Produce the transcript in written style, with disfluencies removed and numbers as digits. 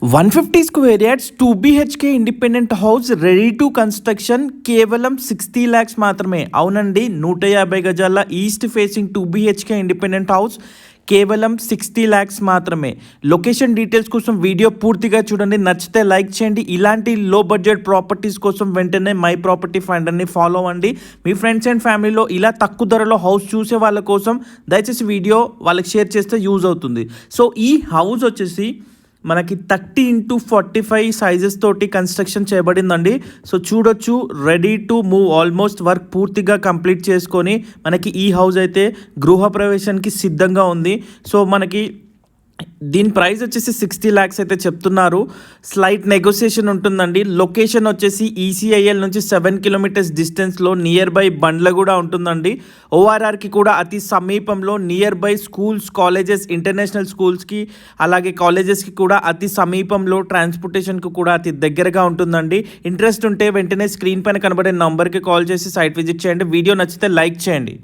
150 square yards 2 BHK independent house ready to construction కేవలం 60 lakhs మాత్రమే. అవునండి, 150 గజాల east facing 2 BHK independent house కేవలం 60 lakhs మాత్రమే. లొకేషన్ డీటెయిల్స్ కోసం వీడియో పూర్తిగా చూడండి, నచ్చితే లైక్ చేయండి. ఇలాంటి లో బడ్జెట్ ప్రాపర్టీస్ కోసం వెంటనే మై ప్రాపర్టీ ఫైండర్ని ఫాలో అవ్వండి. మీ ఫ్రెండ్స్ అండ్ ఫ్యామిలీలో ఇలా తక్కువ ధరలో హౌస్ చూసే వాళ్ళ కోసం దయచేసి వీడియో వాళ్ళకి షేర్ చేస్తే యూజ్ అవుతుంది. సో ఈ హౌస్ వచ్చేసి మనకి 30x45 సైజెస్ తోటి కన్స్ట్రక్షన్ చేయబడిందండి. సో చూడొచ్చు, ready to move, almost work పూర్తిగా కంప్లీట్ చేసుకొని మనకి ఈ హౌస్ అయితే గృహప్రవేశానికి సిద్ధంగా ఉంది. సో మనకి దీని ప్రైస్ వచ్చేసి 60 lakhs అయితే చెప్తున్నారు. స్లైట్ నెగోసియేషన్ ఉంటుందండి. లొకేషన్ వచ్చేసి ఈసీఐఎల్ నుంచి 7 kilometers డిస్టెన్స్లో నియర్ బై బండ్ల కూడా ఉంటుందండి. ఓఆర్ఆర్కి కూడా అతి సమీపంలో near by schools, colleges, international స్కూల్స్కి అలాగే కాలేజెస్కి కూడా అతి సమీపంలో, ట్రాన్స్పోర్టేషన్కి కూడా అతి దగ్గరగా ఉంటుందండి. ఇంట్రెస్ట్ ఉంటే వెంటనే స్క్రీన్ పైన కనబడే నంబర్కి కాల్ చేసి సైట్ విజిట్ చేయండి. వీడియో నచ్చితే లైక్ చేయండి.